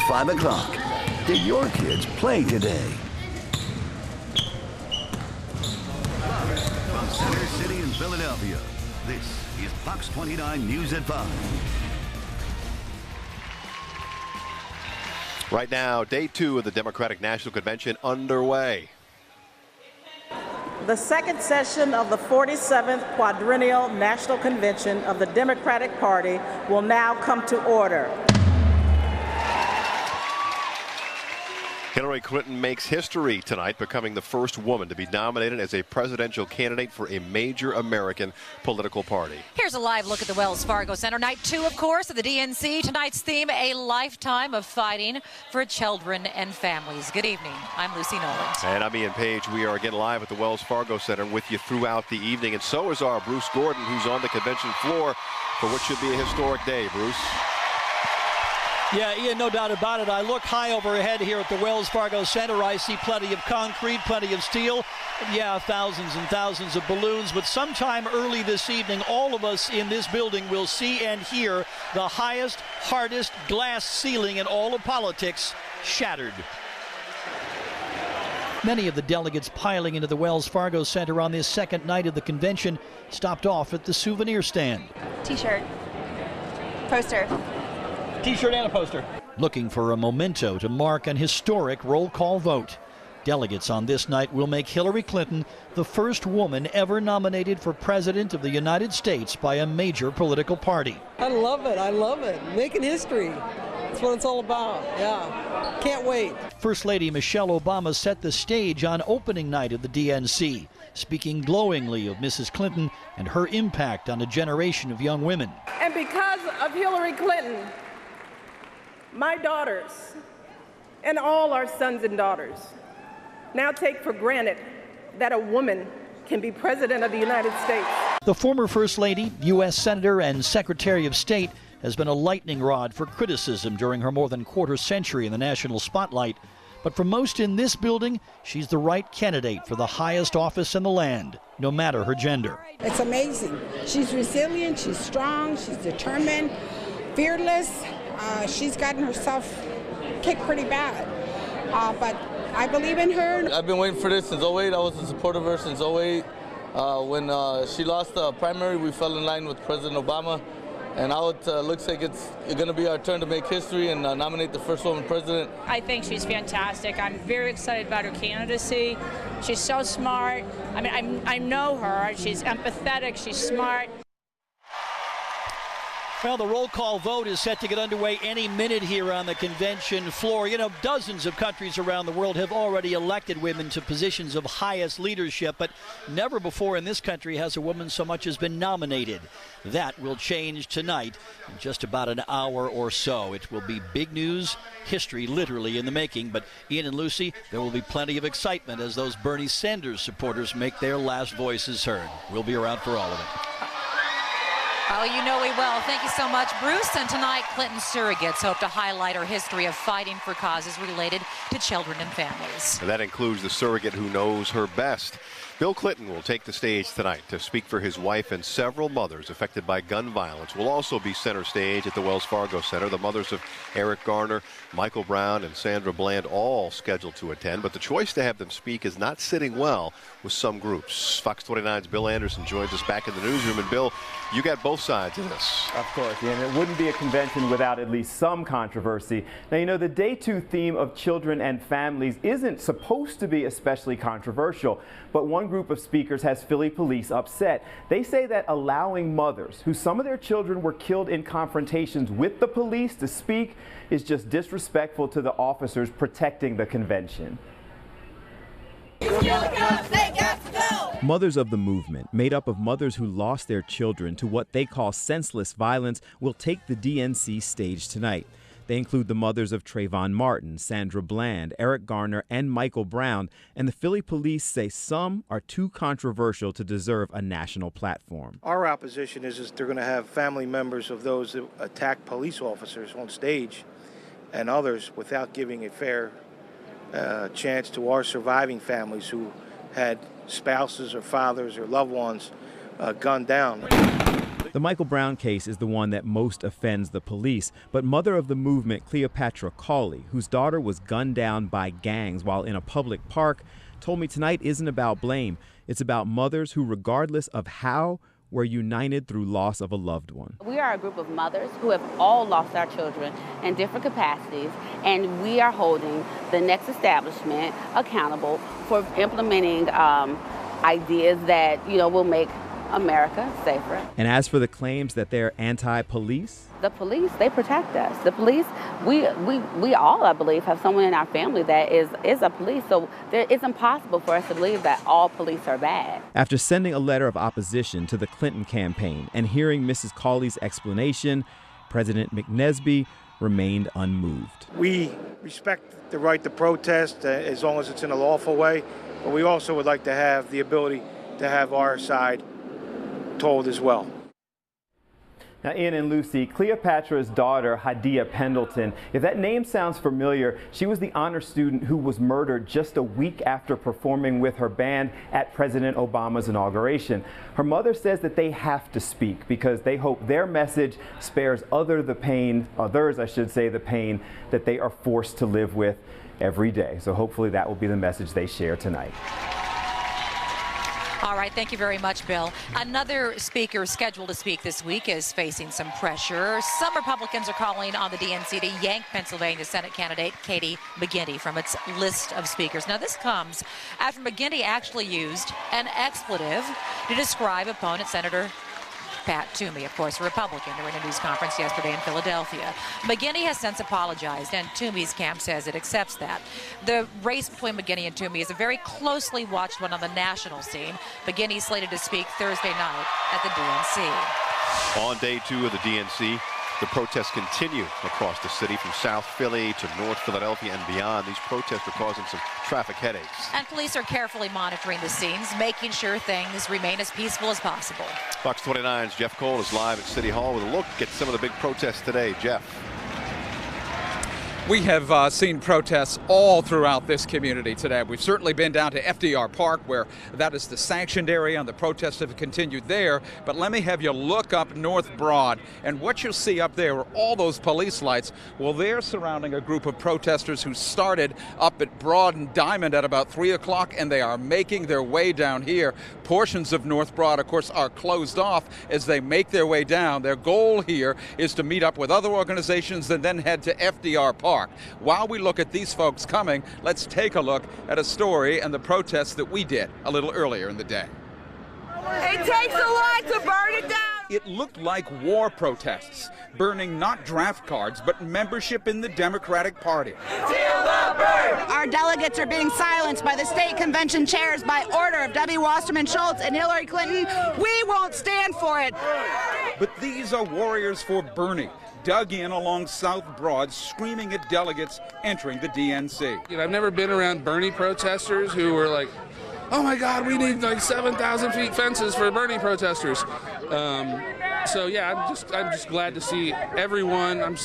5 o'clock. Did your kids play today? From Center City in Philadelphia, this is Fox 29 News at 5. Right now, day 2 of the Democratic National Convention underway. The second session of the 47th Quadrennial National Convention of the Democratic Party will now come to order. Hillary Clinton makes history tonight, becoming the first woman to be nominated as a presidential candidate for a major American political party. Here's a live look at the Wells Fargo Center. Night 2, of course, of the DNC. Tonight's theme, a lifetime of fighting for children and families. Good evening. I'm Lucy Noland. And I'm Ian Page. We are again live at the Wells Fargo Center with you throughout the evening. And so is our Bruce Gordon, who's on the convention floor for what should be a historic day. Bruce? Yeah, Ian, no doubt about it. I look high overhead here at the Wells Fargo Center. I see plenty of concrete, plenty of steel, and yeah, thousands and thousands of balloons. But sometime early this evening, all of us in this building will see and hear the highest, hardest glass ceiling in all of politics shattered. Many of the delegates piling into the Wells Fargo Center on this second night of the convention stopped off at the souvenir stand. T-shirt, poster. T-shirt and a poster. Looking for a memento to mark an historic roll call vote. Delegates on this night will make Hillary Clinton the first woman ever nominated for President of the United States by a major political party. I love it. I love it. Making history. That's what it's all about. Yeah. Can't wait. First Lady Michelle Obama set the stage on opening night of the DNC, speaking glowingly of Mrs. Clinton and her impact on a generation of young women. And because of Hillary Clinton, my daughters and all our sons and daughters now take for granted that a woman can be President of the United States. The former First Lady, U.S. Senator, and Secretary of State has been a lightning rod for criticism during her more than quarter century in the national spotlight. But for most in this building, she's the right candidate for the highest office in the land, no matter her gender. It's amazing. She's resilient, she's strong, she's determined, fearless. She's gotten herself kicked pretty bad, but I believe in her. I've been waiting for this since 08. I was a supporter of her since 08. When she lost the primary, we fell in line with President Obama, and now it looks like it's going to be our turn to make history and nominate the first woman president. I think she's fantastic. I'm very excited about her candidacy. She's so smart. I mean, I know her. She's empathetic. She's smart. Well, the roll call vote is set to get underway any minute here on the convention floor. You know, dozens of countries around the world have already elected women to positions of highest leadership, but never before in this country has a woman so much as been nominated. That will change tonight in just about an hour or so. It will be big news, history literally in the making. But Ian and Lucy, there will be plenty of excitement as those Bernie Sanders supporters make their last voices heard. We'll be around for all of it. Oh, you know we will. Thank you so much, Bruce. And tonight, Clinton surrogates hope to highlight her history of fighting for causes related to children and families. And that includes the surrogate who knows her best. Bill Clinton will take the stage tonight to speak for his wife and several mothers affected by gun violence. Will also be center stage at the Wells Fargo Center. The mothers of Eric Garner, Michael Brown, and Sandra Bland all scheduled to attend. But the choice to have them speak is not sitting well with some groups. Fox 29's Bill Anderson joins us back in the newsroom. And Bill, you got both sides of this. Of course, and it wouldn't be a convention without at least some controversy. Now, you know, the day 2 theme of children and families isn't supposed to be especially controversial, but one group of speakers has Philly police upset. They say that allowing mothers who some of their children were killed in confrontations with the police to speak is just disrespectful to the officers protecting the convention. Mothers of the Movement, made up of mothers who lost their children to what they call senseless violence, will take the DNC stage tonight. They include the mothers of Trayvon Martin, Sandra Bland, Eric Garner, and Michael Brown, and the Philly police say some are too controversial to deserve a national platform. Our opposition is they're going to have family members of those that attack police officers on stage and others without giving a fair chance to our surviving families who had spouses or fathers or loved ones gunned down. The Michael Brown case is the one that most offends the police, but mother of the movement, Cleopatra Cawley, whose daughter was gunned down by gangs while in a public park, told me tonight isn't about blame. It's about mothers who, regardless of how, were united through loss of a loved one. We are a group of mothers who have all lost our children in different capacities, and we are holding the next establishment accountable for implementing ideas that, will make America safer. And as for the claims that they're anti-police? The police, they protect us. The police, we all, I believe, have someone in our family that is a police. So it's impossible for us to believe that all police are bad. After sending a letter of opposition to the Clinton campaign and hearing Mrs. Cawley's explanation, President McNesby remained unmoved. We respect the right to protest as long as it's in a lawful way, but we also would like to have the ability to have our side told as well. Now, Ian and Lucy, Cleopatra's daughter, Hadia Pendleton, if that name sounds familiar, she was the honor student who was murdered just a week after performing with her band at President Obama's inauguration. Her mother says that they have to speak because they hope their message spares others, the pain that they are forced to live with every day. So hopefully that will be the message they share tonight. All right, thank you very much, Bill. Another speaker scheduled to speak this week is facing some pressure. Some Republicans are calling on the DNC to yank Pennsylvania Senate candidate Katie McGinty from its list of speakers. Now, this comes after McGinty actually used an expletive to describe opponent Senator Pat Toomey, of course, a Republican, during a news conference yesterday in Philadelphia. McGinty has since apologized, and Toomey's camp says it accepts that. The race between McGinty and Toomey is a very closely watched one on the national scene. McGinty is slated to speak Thursday night at the DNC. On day 2 of the DNC, the protests continue across the city from South Philly to North Philadelphia and beyond. These protests are causing some traffic headaches. And police are carefully monitoring the scenes, making sure things remain as peaceful as possible. Fox 29's Jeff Cole is live at City Hall with a look at some of the big protests today. Jeff. We have seen protests all throughout this community today. We've certainly been down to FDR Park, where that is the sanctioned area, and the protests have continued there. But let me have you look up North Broad, and what you'll see up there are all those police lights. Well, they're surrounding a group of protesters who started up at Broad and Diamond at about 3 o'clock, and they are making their way down here. Portions of North Broad, of course, are closed off as they make their way down. Their goal here is to meet up with other organizations and then head to FDR Park. While we look at these folks coming, let's take a look at a story and the protests that we did a little earlier in the day. It takes a lot to burn it down. It looked like war protests, burning not draft cards, but membership in the Democratic Party. Our delegates are being silenced by the state convention chairs by order of W. Wasserman Schultz and Hillary Clinton. We won't stand for it. But these are warriors for Bernie, dug in along South Broad, screaming at delegates entering the DNC. I've never been around Bernie protesters who were like, oh my God, we need like 7,000 feet fences for Bernie protesters. So yeah, I'm just glad to see everyone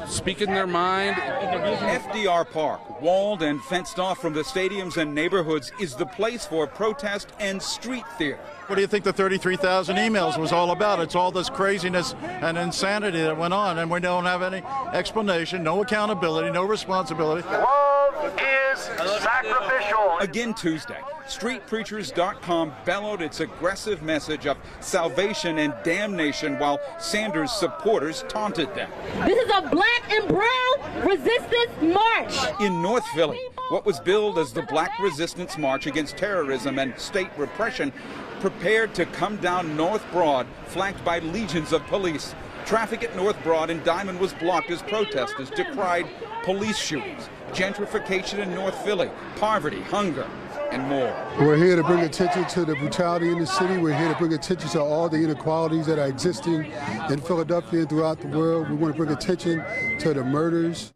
speaking their mind. FDR Park, walled and fenced off from the stadiums and neighborhoods, is the place for protest and street theater. What do you think the 33,000 emails was all about? It's all this craziness and insanity that went on, and we don't have any explanation, no accountability, no responsibility. Love is sacrificial. Again Tuesday, StreetPreachers.com bellowed its aggressive message of salvation and damnation while Sanders supporters taunted them. This is a black and brown resistance march. In North Philly, what was billed as the Black Resistance March against terrorism and state repression prepared to come down North Broad, flanked by legions of police. Traffic at North Broad and Diamond was blocked as protesters decried police shootings, gentrification in North Philly, poverty, hunger, and more. We're here to bring attention to the brutality in the city. We're here to bring attention to all the inequalities that are existing in Philadelphia and throughout the world. We want to bring attention to the murders.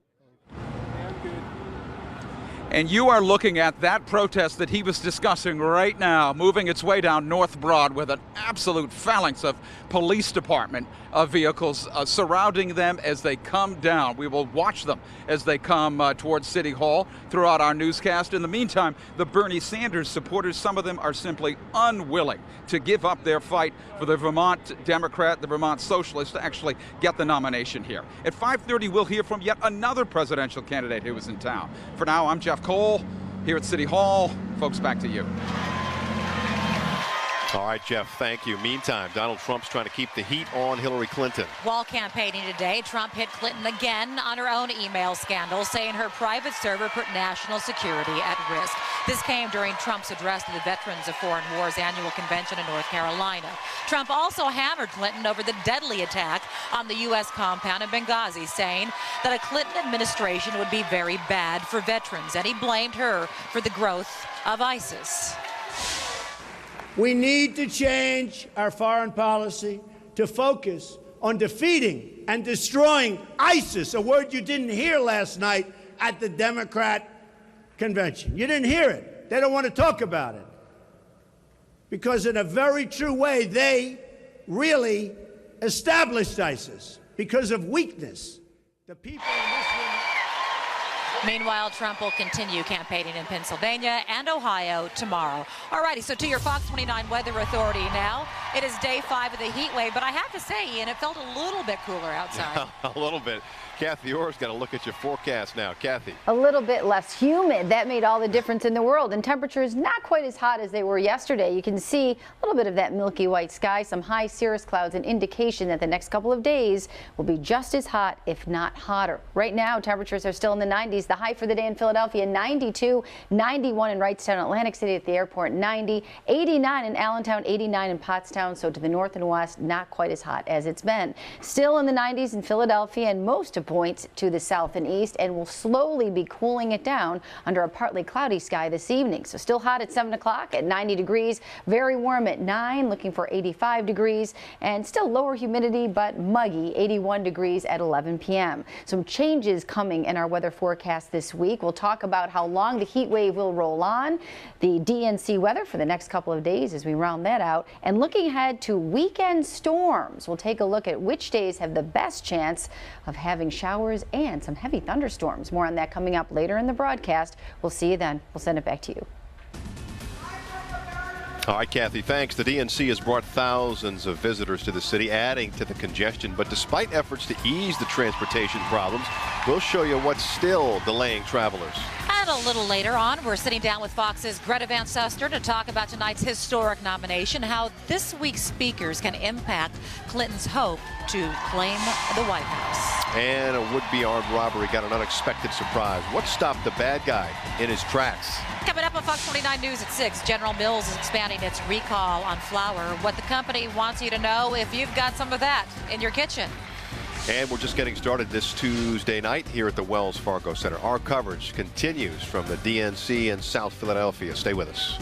And you are looking at that protest that he was discussing right now, moving its way down North Broad with an absolute phalanx of police department vehicles surrounding them as they come down. We will watch them as they come towards City Hall throughout our newscast. In the meantime, the Bernie Sanders supporters, some of them are simply unwilling to give up their fight for the Vermont Democrat, the Vermont Socialist, to actually get the nomination here. At 5:30, we'll hear from yet another presidential candidate who is in town. For now, I'm Jeff Cole here at City Hall. Folks, back to you. All right, Jeff, thank you. Meantime, Donald Trump's trying to keep the heat on Hillary Clinton. While campaigning today, Trump hit Clinton again on her own email scandal, saying her private server put national security at risk. This came during Trump's address to the Veterans of Foreign Wars annual convention in North Carolina. Trump also hammered Clinton over the deadly attack on the U.S. compound in Benghazi, saying that a Clinton administration would be very bad for veterans, and he blamed her for the growth of ISIS. We need to change our foreign policy to focus on defeating and destroying ISIS, a word you didn't hear last night at the Democrat convention. You didn't hear it. They don't want to talk about it. Because in a very true way, they really established ISIS because of weakness. The people in this room. Meanwhile, Trump will continue campaigning in Pennsylvania and Ohio tomorrow. All righty, so to your Fox 29 Weather Authority now. It is day 5 of the heat wave, but I have to say, Ian, it felt a little bit cooler outside. A little bit. Kathy Orr's got to look at your forecast now. Kathy. A little bit less humid. That made all the difference in the world. And temperatures not quite as hot as they were yesterday. You can see a little bit of that milky white sky, some high cirrus clouds, an indication that the next couple of days will be just as hot, if not hotter. Right now, temperatures are still in the 90s. The high for the day in Philadelphia, 92, 91 in Wrightstown, Atlantic City at the airport, 90, 89 in Allentown, 89 in Pottstown. So to the north and west, not quite as hot as it's been. Still in the 90s in Philadelphia and most of points to the south and east, and will slowly be cooling it down under a partly cloudy sky this evening. So still hot at 7 o'clock at 90 degrees, very warm at 9, looking for 85 degrees, and still lower humidity but muggy, 81 degrees at 11 p.m. Some changes coming in our weather forecast this week. We'll talk about how long the heat wave will roll on, the DNC weather for the next couple of days as we round that out, and looking ahead to weekend storms. We'll take a look at which days have the best chance of having showers and some heavy thunderstorms. More on that coming up later in the broadcast. We'll see you then. We'll send it back to you. All right, Kathy, thanks. The DNC has brought thousands of visitors to the city, adding to the congestion. But despite efforts to ease the transportation problems, we'll show you what's still delaying travelers. And a little later on, we're sitting down with Fox's Greta Van Susteren to talk about tonight's historic nomination, how this week's speakers can impact Clinton's hope to claim the White House. And a would-be armed robbery got an unexpected surprise. What stopped the bad guy in his tracks? Coming up on Fox 29 News at 6, General Mills is expanding its recall on flour. What the company wants you to know if you've got some of that in your kitchen. And we're just getting started this Tuesday night here at the Wells Fargo Center. Our coverage continues from the DNC in South Philadelphia. Stay with us.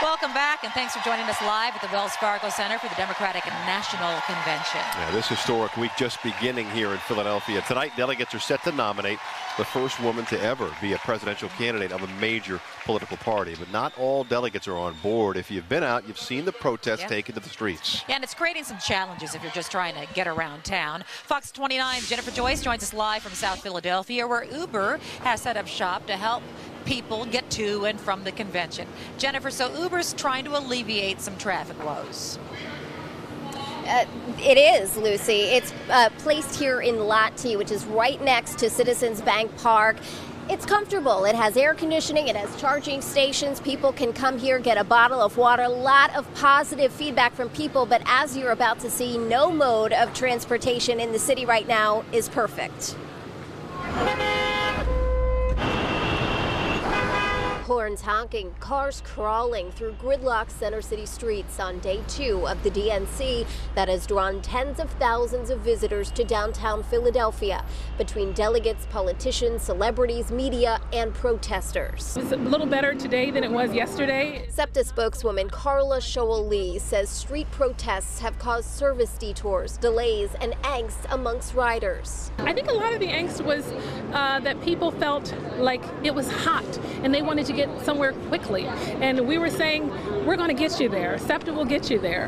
Welcome back, and thanks for joining us live at the Wells Fargo Center for the Democratic National Convention. Yeah, this historic week just beginning here in Philadelphia. Tonight, delegates are set to nominate the first woman to ever be a presidential candidate of a major political party. But not all delegates are on board. If you've been out, you've seen the protests taken to the streets. Yeah, and it's creating some challenges if you're just trying to get around town. Fox 29's Jennifer Joyce joins us live from South Philadelphia, where Uber has set up shop to help people get to and from the convention. Jennifer, so Uber's trying to alleviate some traffic woes. It is, Lucy. It's placed here in Lot T, which is right next to Citizens Bank Park. It's comfortable. It has air conditioning. It has charging stations. People can come here, get a bottle of water. A lot of positive feedback from people. But as you're about to see, no mode of transportation in the city right now is perfect. Horns honking, cars crawling through gridlock Center City streets on day 2 of the DNC that has drawn tens of thousands of visitors to downtown Philadelphia between delegates, politicians, celebrities, media, and protesters. It's a little better today than it was yesterday. SEPTA spokeswoman Carla Shoal-Lee says street protests have caused service detours, delays, and angst amongst riders. I think a lot of the angst was that people felt like it was hot and they wanted to get somewhere quickly. And we were saying, we're going to get you there. SEPTA will get you there.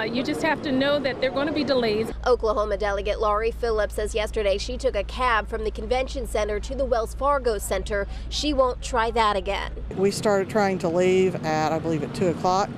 You just have to know that there are going to be delays. Oklahoma delegate Laurie Phillips says yesterday she took a cab from the convention center to the Wells Fargo Center. She won't try that again. We started trying to leave at, I believe, at 2 o'clock.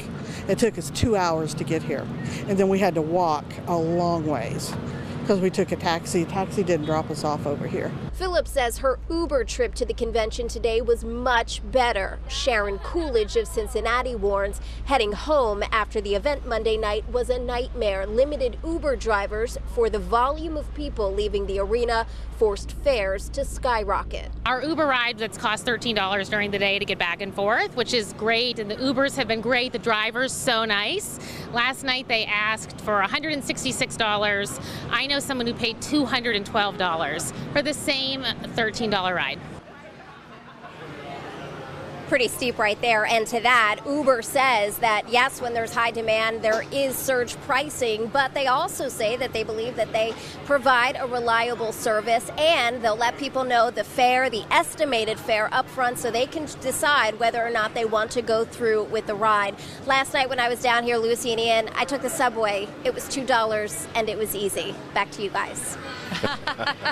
It took us 2 hours to get here. And then we had to walk a long ways because we took a taxi. Taxi didn't drop us off over here. Phillips says her Uber trip to the convention today was much better. Sharon Coolidge of Cincinnati warns heading home after the event Monday night was a nightmare. Limited Uber drivers for the volume of people leaving the arena forced fares to skyrocket. Our Uber ride that's cost $13 during the day to get back and forth, which is great, and the Ubers have been great. The drivers so nice. Last night they asked for $166. I know someone who paid $212 for the same $13 ride. Pretty steep right there. And to that, Uber says that yes, when there's high demand, there is surge pricing, but they also say that they believe that they provide a reliable service and they'll let people know the fare, the estimated fare up front so they can decide whether or not they want to go through with the ride. Last night when I was down here, Lucy and Ian, I took the subway. It was $2 and it was easy. Back to you guys.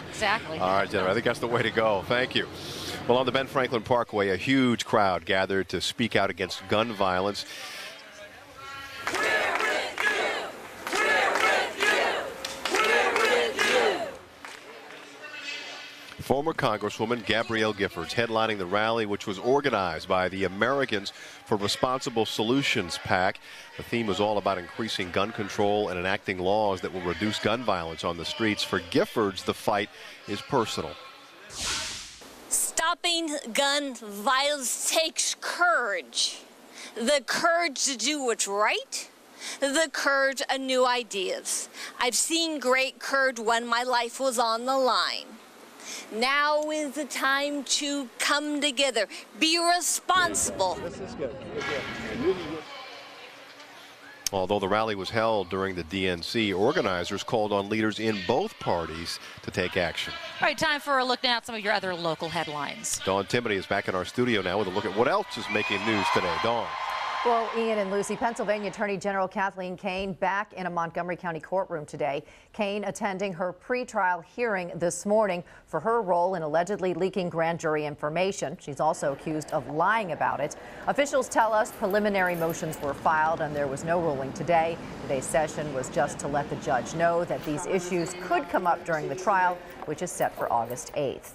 Exactly. All right, Jennifer, I think that's the way to go. Thank you. Well, on the Ben Franklin Parkway, a huge crowd gathered to speak out against gun violence. Former Congresswoman Gabrielle Giffords headlining the rally, which was organized by the Americans for Responsible Solutions PAC. The theme was all about increasing gun control and enacting laws that will reduce gun violence on the streets. For Giffords, the fight is personal. Stopping gun violence takes courage. The courage to do what's right, the courage of new ideas. I've seen great courage when my life was on the line. Now is the time to come together, be responsible. This is good. Although the rally was held during the DNC, organizers called on leaders in both parties to take action. All right, time for a look now at some of your other local headlines. Dawn Timothy is back in our studio now with a look at what else is making news today. Dawn. Well, Ian and Lucy, Pennsylvania Attorney General Kathleen Kane back in a Montgomery County courtroom today. Kane attending her pretrial hearing this morning for her role in allegedly leaking grand jury information. She's also accused of lying about it. Officials tell us preliminary motions were filed and there was no ruling today. Today's session was just to let the judge know that these issues could come up during the trial, which is set for August 8th.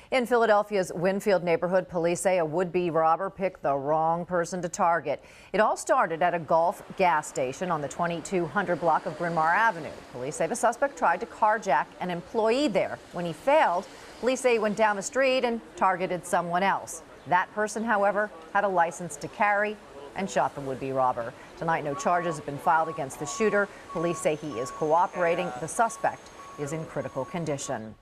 In Philadelphia's Winfield neighborhood, police say a would-be robber picked the wrong person to target. It all started at a Gulf gas station on the 2200 block of Bryn Mawr Avenue. Police say the suspect tried to carjack an employee there. When he failed, police say he went down the street and targeted someone else. That person, however, had a license to carry and shot the would-be robber. Tonight, no charges have been filed against the shooter. Police say he is cooperating. The suspect is in critical condition.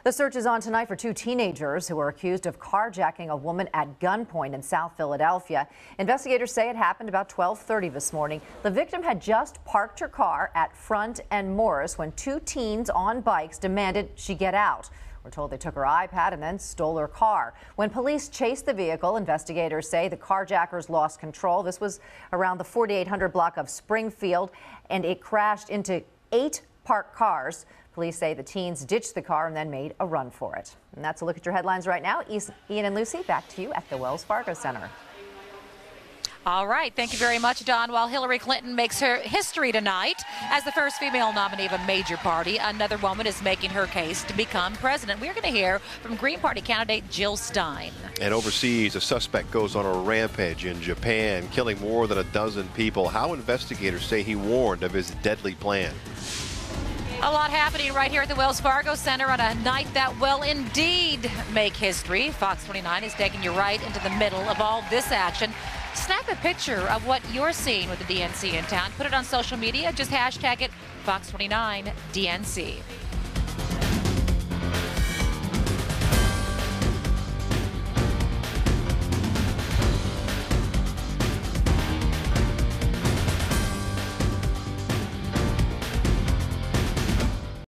The search is on tonight for two teenagers who are accused of carjacking a woman at gunpoint in South Philadelphia. Investigators say it happened about 12:30 this morning. The victim had just parked her car at Front and Morris when two teens on bikes demanded she get out. We're told they took her iPad and then stole her car. When police chased the vehicle, investigators say the carjackers lost control. This was around the 4800 block of Springfield, and it crashed into 8 parked cars. Police say the teens ditched the car and then made a run for it. And that's a look at your headlines right now. Ian and Lucy, back to you at the Wells Fargo Center. All right. Thank you very much, Don. While Hillary Clinton makes her history tonight as the first female nominee of a major party, another woman is making her case to become president. We're going to hear from Green Party candidate Jill Stein. And overseas, a suspect goes on a rampage in Japan, killing more than a dozen people. How investigators say he warned of his deadly plan. A lot happening right here at the Wells Fargo Center on a night that will indeed make history. Fox 29 is taking you right into the middle of all this action. Snap a picture of what you're seeing with the DNC in town. Put it on social media. Just hashtag it Fox 29 DNC.